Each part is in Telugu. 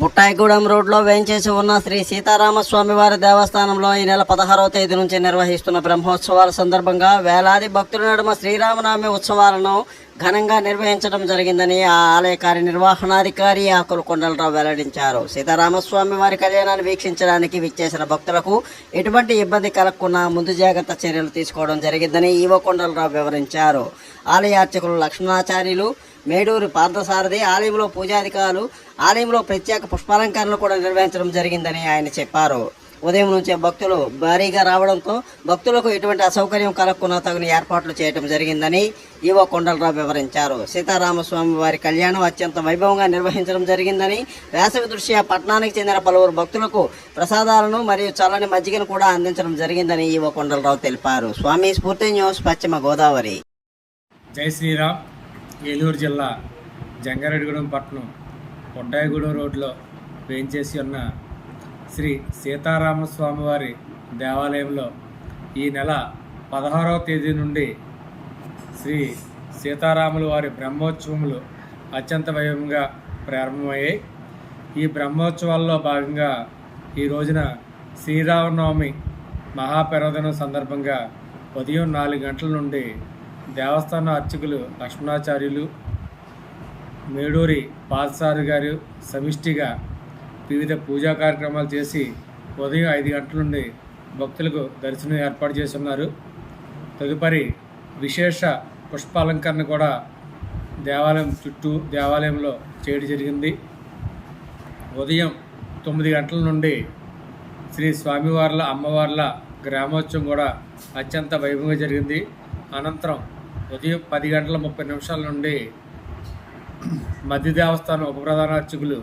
పుట్టాయిగూడెం రోడ్లో వేంచేసి ఉన్న శ్రీ సీతారామస్వామి వారి దేవస్థానంలో ఈ నెల 16వ తేదీ నుంచి నిర్వహిస్తున్న బ్రహ్మోత్సవాల సందర్భంగా వేలాది భక్తుల నడుమ శ్రీరామనవమి ఉత్సవాలను ఘనంగా నిర్వహించడం జరిగిందని ఆ ఆలయ కార్యనిర్వహణాధికారి ఆకుల కొండలరావు వెల్లడించారు. సీతారామస్వామి వారి కళ్యాణాన్ని వీక్షించడానికి విచ్చేసిన భక్తులకు ఎటువంటి ఇబ్బంది కలగకుండా ముందు జాగ్రత్త చర్యలు తీసుకోవడం జరిగిందని ఈవో కొండలరావు వివరించారు. ఆలయ అర్చకులు లక్ష్మణాచార్యులు, మేడూరు పార్థసారథి, ఆలయంలో పూజాధికారులు, ఆలయంలో ప్రత్యేక పుష్పాలంకరణలు కూడా నిర్వహించడం జరిగిందని ఆయన చెప్పారు. ఉదయం నుంచే భక్తులు భారీగా రావడంతో భక్తులకు ఎటువంటి అసౌకర్యం కలగకుండా తగిన ఏర్పాట్లు చేయడం జరిగిందని ఈవో కొండలరావు వివరించారు. సీతారామస్వామి వారి కళ్యాణం అత్యంత వైభవంగా నిర్వహించడం జరిగిందని, వేసవి దృష్ట్యా పట్టణానికి చెందిన పలువురు భక్తులకు ప్రసాదాలను మరియు చల్లని మజ్జిగను కూడా అందించడం జరిగిందని ఈవో కొండలరావు తెలిపారు. స్వామి స్ఫూర్తి న్యూస్, పశ్చిమ గోదావరి. జై శ్రీరామ్. ఏలూరు జిల్లా జంగారెడ్డిగూడెం పట్టణం పుట్టాయిగూడెం రోడ్లో వేయించేసి ఉన్న శ్రీ సీతారామస్వామి వారి దేవాలయంలో ఈ నెల 16వ తేదీ నుండి శ్రీ సీతారాముల వారి బ్రహ్మోత్సవములు అత్యంత వైభవంగా ప్రారంభమయ్యాయి. ఈ బ్రహ్మోత్సవాల్లో భాగంగా ఈ రోజున శ్రీరామనవమి మహాపర్వదినం సందర్భంగా ఉదయం 4 గంటల నుండి దేవస్థాన అర్చకులు లక్ష్మణాచార్యులు, మేడూరి పార్థసారథి గారు సమిష్టిగా వివిధ పూజా కార్యక్రమాలు చేసి ఉదయం 5 గంటల నుండి భక్తులకు దర్శనం ఏర్పాటు చేస్తున్నారు. తదుపరి విశేష పుష్పాలంకరణ కూడా దేవాలయం చుట్టూ దేవాలయంలో చేయడం జరిగింది. ఉదయం 9 గంటల నుండి శ్రీ స్వామివార్ల అమ్మవార్ల గ్రామోత్సవం కూడా అత్యంత వైభవంగా జరిగింది. అనంతరం ఉదయం 10 గంటల 30 నిమిషాల నుండి మధ్య దేవస్థానం ఉపప్రధాన అర్చకులు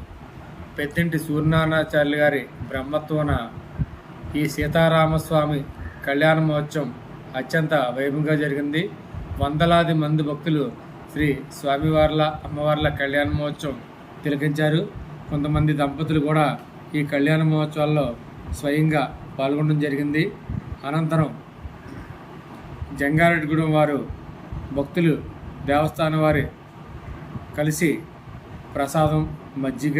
పెద్దింటి సూర్యనారాయణాచార్యులు గారి బ్రహ్మత్వన ఈ సీతారామస్వామి కళ్యాణ మహోత్సవం అత్యంత వైభవంగా జరిగింది. వందలాది మంది భక్తులు శ్రీ స్వామివార్ల అమ్మవార్ల కళ్యాణ మహోత్సవం తిలకించారు. కొంతమంది దంపతులు కూడా ఈ కళ్యాణ మహోత్సవాల్లో స్వయంగా పాల్గొనడం జరిగింది. అనంతరం జంగారెడ్డిగూడెం వారు భక్తులు దేవస్థానం వారి కలిసి ప్రసాదం, మజ్జిగ,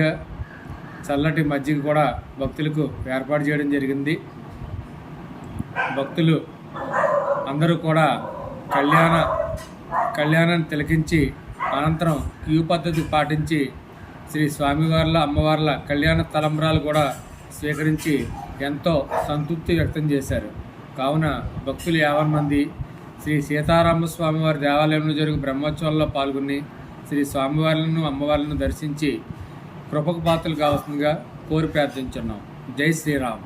చల్లటి మజ్జిగ కూడా భక్తులకు ఏర్పాటు చేయడం జరిగింది. భక్తులు అందరూ కూడా కళ్యాణాన్ని తిలకించి అనంతరం క్యూ పద్ధతి పాటించి శ్రీ స్వామివార్ల అమ్మవార్ల కళ్యాణ తలంబ్రాలు కూడా స్వీకరించి ఎంతో సంతృప్తి వ్యక్తం చేశారు. కావున భక్తులు 50 మంది శ్రీ సీతారామస్వామి వారి దేవాలయంలో జరిగే బ్రహ్మోత్సవాల్లో పాల్గొని శ్రీ స్వామివార్లను అమ్మవార్లను దర్శించి కృపకు పాత్రలు కావాల్సిందిగా కోరి ప్రార్థించున్నాం. జై Sriram.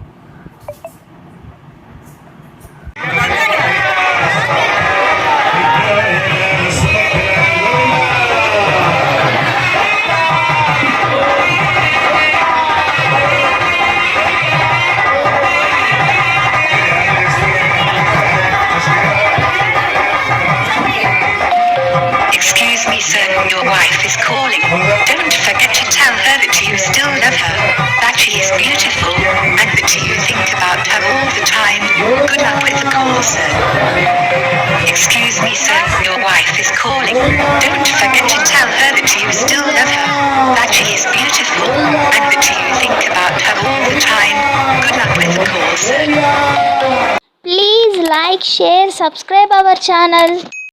Your wife is calling. Don't forget to tell her that you still love her, that she is beautiful, and that you think about her all the time. Good luck with the call, sir. Excuse me, sir, your wife is calling. Don't forget to tell her that you still love her, that she is beautiful, and that you think about her all the time. Good luck with the call, sir. Please like, share, subscribe our channel.